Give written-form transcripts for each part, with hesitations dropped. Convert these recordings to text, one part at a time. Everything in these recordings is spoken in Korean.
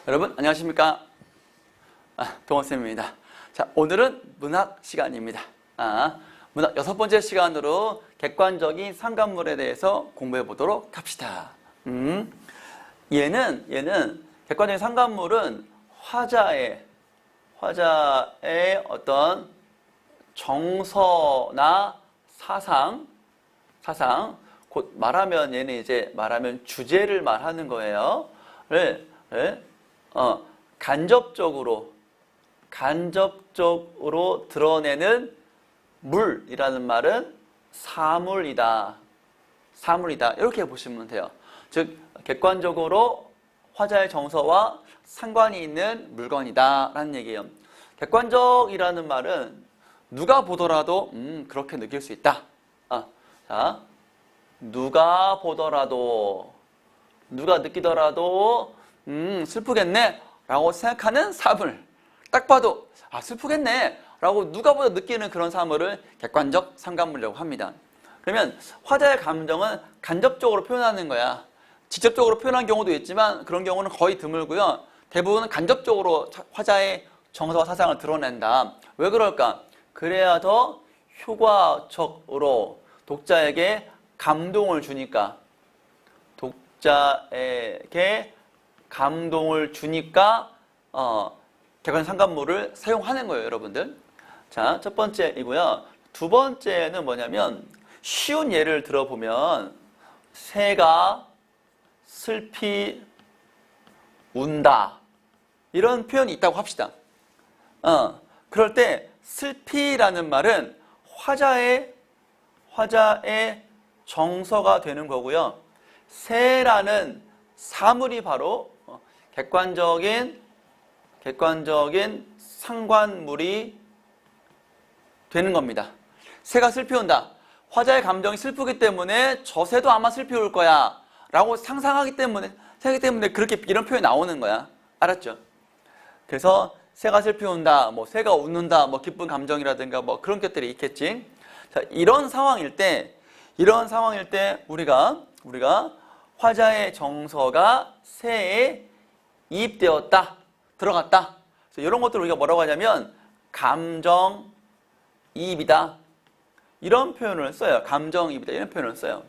여러분 안녕하십니까? 동원쌤입니다. 자, 오늘은 문학 시간입니다. 문학 6번째 시간으로 객관적인 상관물에 대해서 공부해 보도록 합시다. 얘는 객관적인 상관물은 화자의 어떤 정서나 사상, 곧 말하면 얘는 이제 말하면 주제를 말하는 거예요. 간접적으로 드러내는 물이라는 말은 사물이다. 이렇게 보시면 돼요. 즉 객관적으로 화자의 정서와 상관이 있는 물건이다 라는 얘기예요. 객관적이라는 말은 누가 보더라도 그렇게 느낄 수 있다. 자, 누가 느끼더라도 슬프겠네 라고 생각하는 사물, 딱 봐도 슬프겠네 라고 누가 보다 느끼는 그런 사물을 객관적 상관물이라고 합니다. 그러면 화자의 감정은 간접적으로 표현하는 거야. 직접적으로 표현한 경우도 있지만 그런 경우는 거의 드물고요. 대부분은 간접적으로 화자의 정서와 사상을 드러낸다. 왜 그럴까? 그래야 더 효과적으로 독자에게 감동을 주니까 객관적 상관물을 사용하는 거예요, 여러분들. 자, 첫 번째이고요. 두 번째는 뭐냐면 쉬운 예를 들어보면 새가 슬피 운다 이런 표현이 있다고 합시다. 그럴 때 슬피라는 말은 화자의 정서가 되는 거고요. 새라는 사물이 바로 객관적인 상관물이 되는 겁니다. 새가 슬피 운다. 화자의 감정이 슬프기 때문에 저 새도 아마 슬피 울 거야 라고 생각하기 때문에 그렇게 이런 표현이 나오는 거야. 알았죠? 그래서 새가 슬피 운다, 새가 웃는다, 기쁜 감정이라든가 그런 것들이 있겠지. 자, 이런 상황일 때 우리가 화자의 정서가 새에 이입되었다, 들어갔다. 그래서 이런 것들을 우리가 뭐라고 하냐면 감정이입이다. 이런 표현을 써요. 감정이입이다. 이런 표현을 써요.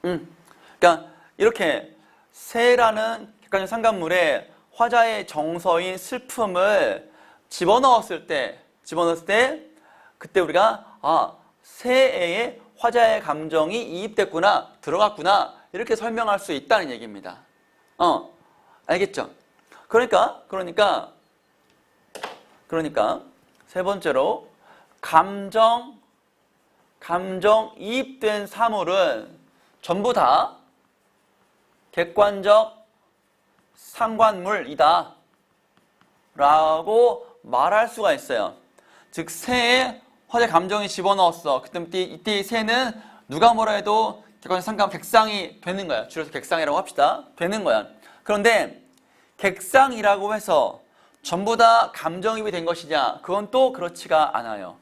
그러니까 이렇게 새라는 객관적 상관물에 화자의 정서인 슬픔을 집어넣었을 때 그때 우리가 새에 화자의 감정이 이입됐구나, 들어갔구나 이렇게 설명할 수 있다는 얘기입니다. 알겠죠? 그러니까 세 번째로 감정 이입된 사물은 전부 다 객관적 상관물이다 라고 말할 수가 있어요. 즉 새에 화자 감정이 집어넣었어. 이때 새는 누가 뭐라 해도 객관적 상관 객상이 되는 거야. 줄여서 객상이라고 합시다. 되는 거야. 그런데 객상이라고 해서 전부 다 감정이입이 된 것이냐? 그건 또 그렇지가 않아요.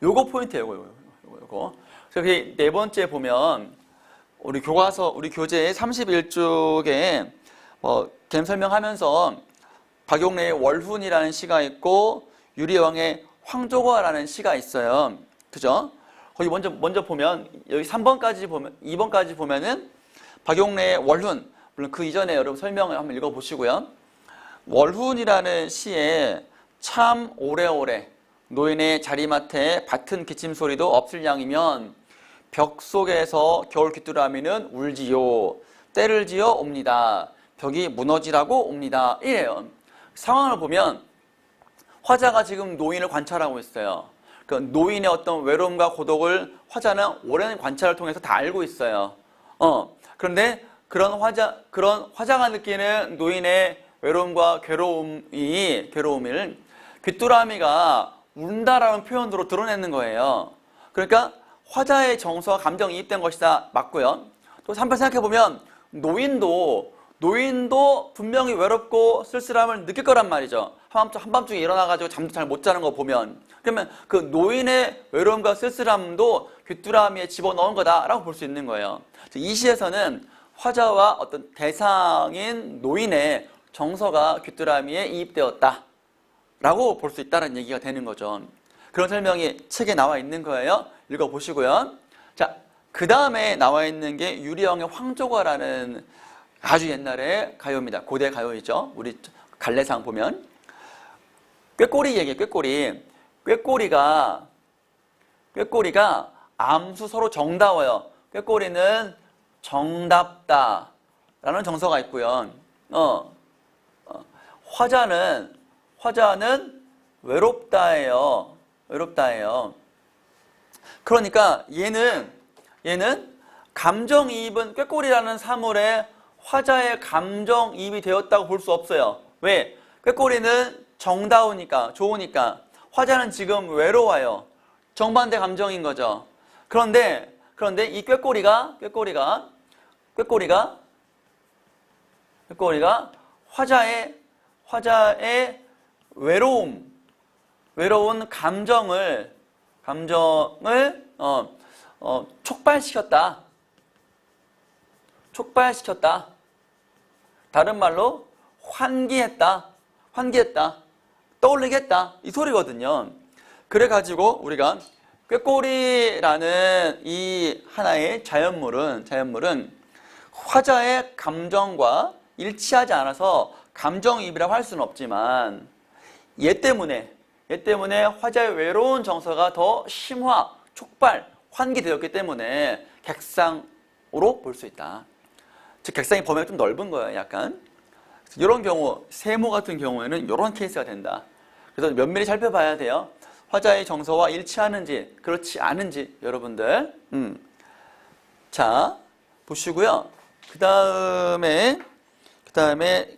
요거 포인트예요. 요거. 그래서 네 번째 보면 우리 교재 31쪽에 개념 설명하면서 박용래의 월훈이라는 시가 있고 유리왕의 황조거라는 시가 있어요. 그죠? 거기 먼저 보면 여기 2번까지 보면은 박용래의 월훈, 물론 그 이전에 여러분 설명을 한번 읽어보시고요. 월훈이라는 시에 참 오래오래 노인의 자리맡에 밭은 기침소리도 없을 양이면 벽 속에서 겨울 귀뚜라미는 울지요. 때를 지어 옵니다. 벽이 무너지라고 옵니다. 이래요. 상황을 보면 화자가 지금 노인을 관찰하고 있어요. 그 노인의 어떤 외로움과 고독을 화자는 오랜 관찰을 통해서 다 알고 있어요. 그런데 그런 화자가 느끼는 노인의 외로움과 괴로움을 귀뚜라미가 운다라는 표현으로 드러내는 거예요. 그러니까 화자의 정서와 감정이 이입된 것이다. 맞고요. 또 한편 생각해보면 노인도 분명히 외롭고 쓸쓸함을 느낄 거란 말이죠. 한밤중에 일어나가지고 잠도 잘 못 자는 거 보면. 그러면 그 노인의 외로움과 쓸쓸함도 귀뚜라미에 집어넣은 거다라고 볼 수 있는 거예요. 이 시에서는 화자와 어떤 대상인 노인의 정서가 귀뚜라미에 이입되었다 라고 볼 수 있다는 얘기가 되는 거죠. 그런 설명이 책에 나와 있는 거예요. 읽어보시고요. 자, 그 다음에 나와 있는 게 유리영의 황조가라는 아주 옛날의 가요입니다. 고대 가요이죠. 우리 갈래상 보면 꾀꼬리 얘기해. 꾀꼬리가 암수 서로 정다워요. 꾀꼬리는 정답다라는 정서가 있고요. 화자는 외롭다예요. 그러니까 얘는 감정이입은 꾀꼬리라는 사물에 화자의 감정이입이 되었다고 볼 수 없어요. 왜? 꾀꼬리는 정다우니까, 좋으니까. 화자는 지금 외로워요. 정반대 감정인 거죠. 그런데 이 꾀꼬리가 화자의 외로운 감정을 촉발시켰다. 다른 말로 환기했다. 떠올리게 했다. 이 소리거든요. 그래가지고 우리가 꾀꼬리라는 이 하나의 자연물은 화자의 감정과 일치하지 않아서 감정이입이라고 할 수는 없지만 얘 때문에 화자의 외로운 정서가 더 심화, 촉발, 환기되었기 때문에 객상으로 볼 수 있다. 즉 객상의 범위가 좀 넓은 거예요. 약간 이런 경우, 세모 같은 경우에는 이런 케이스가 된다. 그래서 면밀히 살펴봐야 돼요. 화자의 정서와 일치하는지 그렇지 않은지 여러분들. 자, 보시고요. 그 다음에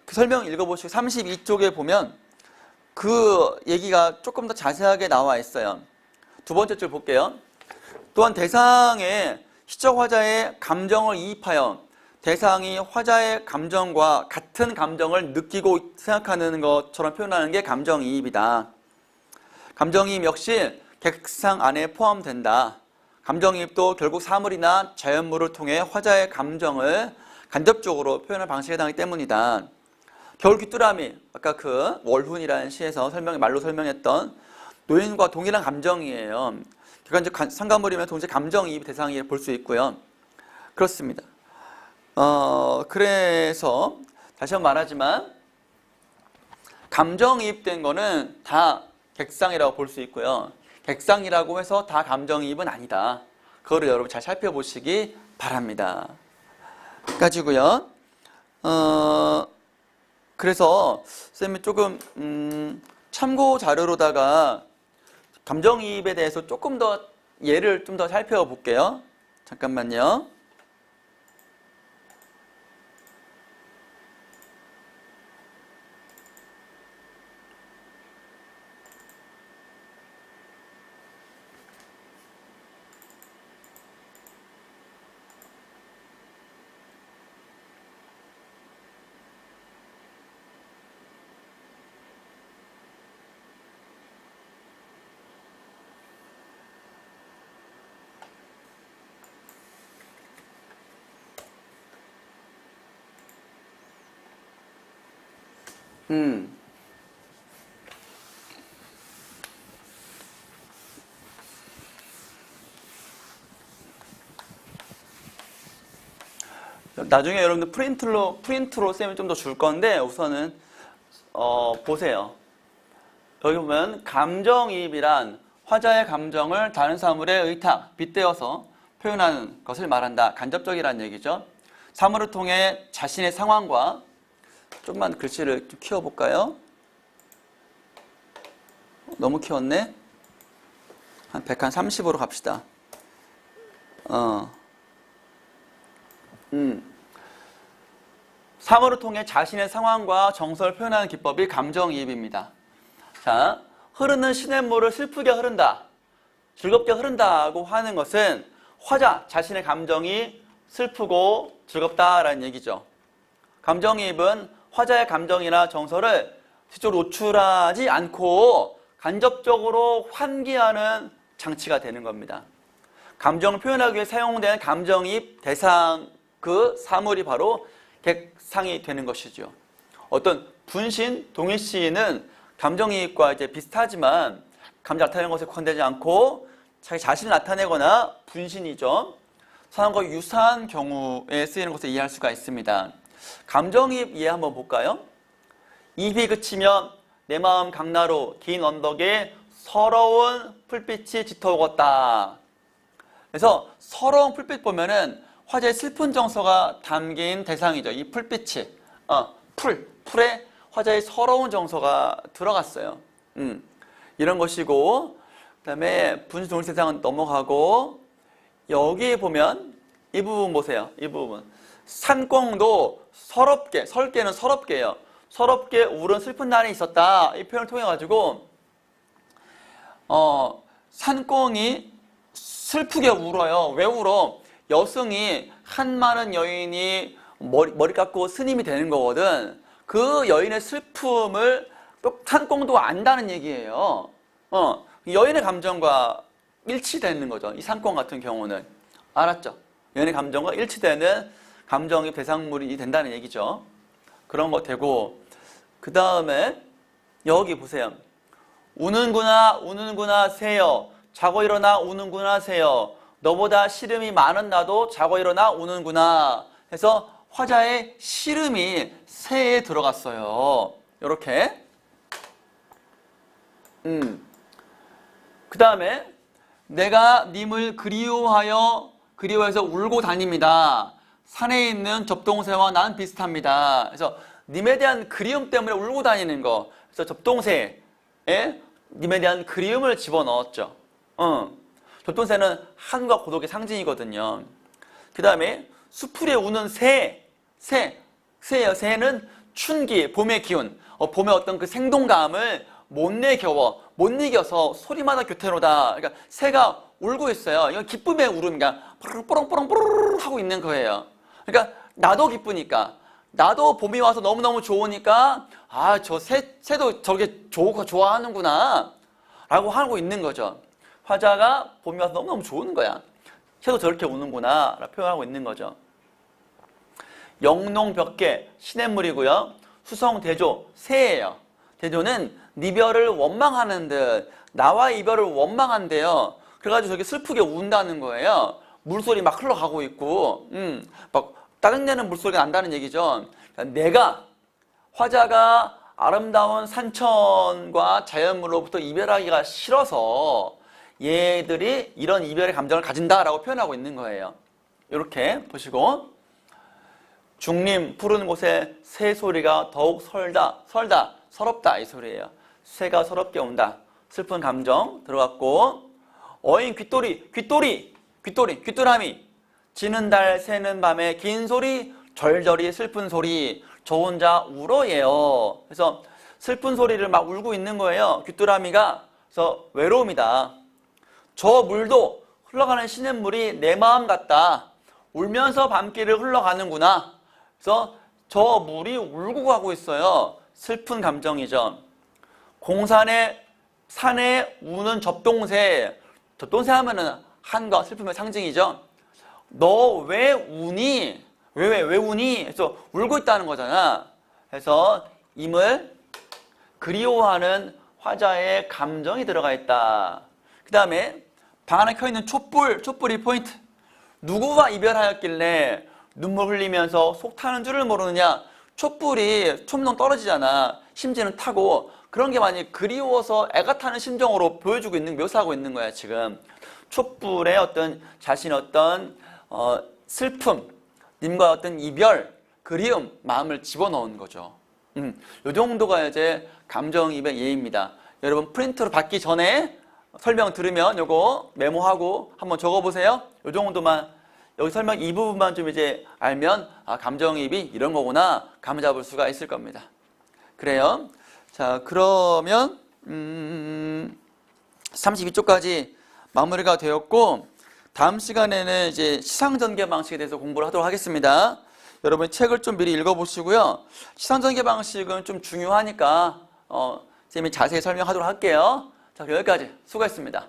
그 설명 읽어보시고 32쪽에 보면 그 얘기가 조금 더 자세하게 나와 있어요. 두 번째 줄 볼게요. 또한 대상에 시적 화자의 감정을 이입하여 대상이 화자의 감정과 같은 감정을 느끼고 생각하는 것처럼 표현하는 게 감정이입이다. 감정이입 역시 객상 안에 포함된다. 감정이입도 결국 사물이나 자연물을 통해 화자의 감정을 간접적으로 표현할 방식에 해당하기 때문이다. 겨울 귀뚜라미, 아까 그 월훈이라는 시에서 말로 설명했던 노인과 동일한 감정이에요. 객관적 상관물이면 동시에 감정이입 대상이 볼 수 있고요. 그렇습니다. 그래서 다시 한번 말하지만 감정이입된 거는 다 객상이라고 볼 수 있고요. 객상이라고 해서 다 감정이입은 아니다. 그거를 여러분 잘 살펴보시기 바랍니다. 가지고요. 그래서 쌤이 조금 참고 자료로다가 감정이입에 대해서 조금 더 예를 좀 더 살펴볼게요. 잠깐만요. 나중에 여러분들 프린트로 쌤이 좀 더 줄 건데 우선은 보세요. 여기 보면 감정이입이란 화자의 감정을 다른 사물에 의탁, 빗대어서 표현하는 것을 말한다. 간접적이라는 얘기죠. 사물을 통해 자신의 상황과 조금만 글씨를 좀 키워볼까요? 너무 키웠네? 한 130으로 갑시다. 사물을 통해 자신의 상황과 정서를 표현하는 기법이 감정이입입니다. 자, 흐르는 시냇물을 슬프게 흐른다, 즐겁게 흐른다고 하는 것은 화자 자신의 감정이 슬프고 즐겁다라는 얘기죠. 감정이입은 화자의 감정이나 정서를 직접 노출하지 않고 간접적으로 환기하는 장치가 되는 겁니다. 감정을 표현하기 위해 사용되는 감정이입 대상은 그 사물이 바로 객상이 되는 것이죠. 어떤 분신, 동일시는 감정이입과 이제 비슷하지만 감정 나타내는 것에 국한되지 않고 자기 자신을 나타내거나 분신이죠. 상황과 유사한 경우에 쓰이는 것을 이해할 수가 있습니다. 감정이입 이해 한번 볼까요? 입이 그치면 내 마음 강나루 긴 언덕에 서러운 풀빛이 짙어오겠다. 그래서 서러운 풀빛 보면은 화자의 슬픈 정서가 담긴 대상이죠. 이 풀빛이 풀에 화자의 서러운 정서가 들어갔어요. 이런 것이고, 그다음에 분신 동일 대상은 넘어가고, 여기 보면 이 부분 보세요. 이 부분 산꽁도 서럽게, 설게는 서럽게요. 서럽게 울은 슬픈 날이 있었다. 이 표현을 통해 가지고 산꽁이 슬프게 울어요. 왜 울어? 여승이 한 많은 여인이 머리 깎고 스님이 되는 거거든. 그 여인의 슬픔을 산꽁도 안다는 얘기예요. 여인의 감정과 일치되는 거죠. 이 산꽁 같은 경우는. 알았죠? 여인의 감정과 일치되는 감정의 대상물이 된다는 얘기죠. 그런 거 되고, 그 다음에 여기 보세요. 우는구나 우는구나 새여 자고 일어나 우는구나 새여 너보다 시름이 많은 나도 자고 일어나 우는구나 해서 화자의 시름이 새에 들어갔어요. 이렇게. 그 다음에 내가 님을 그리워해서 울고 다닙니다. 산에 있는 접동새와 난 비슷합니다. 그래서 님에 대한 그리움 때문에 울고 다니는 거. 그래서 접동새에 님에 대한 그리움을 집어넣었죠. 접동새는 한과 고독의 상징이거든요. 그 다음에 수풀에 우는 새예요. 새는 춘기, 봄의 기운, 봄의 어떤 그 생동감을 못 이겨서 소리마다 교태로다. 그러니까 새가 울고 있어요. 이건 기쁨의 울음이니까 뽀롱뽀롱뽀롱 하고 있는 거예요. 그러니까 나도 기쁘니까, 나도 봄이 와서 너무너무 좋으니까 저 새도 저렇게 좋아하는구나 라고 하고 있는 거죠. 화자가 봄이 와서 너무너무 좋은 거야. 새도 저렇게 우는구나 라고 표현하고 있는 거죠. 영농벽계 시냇물이고요. 수성대조 새예요. 대조는 이별을 원망하는 듯, 나와 이별을 원망한대요. 그래가지고 저렇게 슬프게 운다는 거예요. 물소리 막 흘러가고 있고 막 짜증내는 물소리가 난다는 얘기죠. 그러니까 화자가 아름다운 산천과 자연물로부터 이별하기가 싫어서 얘들이 이런 이별의 감정을 가진다라고 표현하고 있는 거예요. 이렇게 보시고, 중림 푸른 곳에 새 소리가 더욱 서럽다 이 소리예요. 새가 서럽게 온다. 슬픈 감정 들어갔고, 어인 귀뚜라미 지는 달 새는 밤에 긴 소리 절절히 슬픈 소리 저 혼자 울어예요. 그래서 슬픈 소리를 막 울고 있는 거예요. 귀뚜라미가. 그래서 외로움이다. 저 물도 흘러가는 시냇물이 내 마음 같다. 울면서 밤길을 흘러가는구나. 그래서 저 물이 울고 가고 있어요. 슬픈 감정이죠. 공산의 산에 우는 접동새. 접동새 하면은 한과 슬픔의 상징이죠. 너 왜 우니? 왜 우니? 그래서 울고 있다는 거잖아. 그래서 임을 그리워하는 화자의 감정이 들어가 있다. 그 다음에 방 안에 켜있는 촛불이 포인트. 누구와 이별하였길래 눈물 흘리면서 속 타는 줄을 모르느냐. 촛불이 촘농 떨어지잖아. 심지는 타고. 그런 게 많이 그리워서 애가 타는 심정으로 보여주고 묘사하고 있는 거야 지금. 촛불의 어떤 자신의 어떤 슬픔, 님과 어떤 이별, 그리움, 마음을 집어넣은 거죠. 이 정도가 이제 감정이입의 예입니다. 여러분 프린트로 받기 전에 설명 들으면 요거 메모하고 한번 적어보세요. 이 정도만, 여기 설명 이 부분만 좀 이제 알면 감정이입이 이런 거구나 감 잡을 수가 있을 겁니다. 그래요. 자, 그러면 32쪽까지 마무리가 되었고, 다음 시간에는 이제 시상전개 방식에 대해서 공부를 하도록 하겠습니다. 여러분 책을 좀 미리 읽어보시고요. 시상전개 방식은 좀 중요하니까 선생님이 자세히 설명하도록 할게요. 자, 그럼 여기까지 수고했습니다.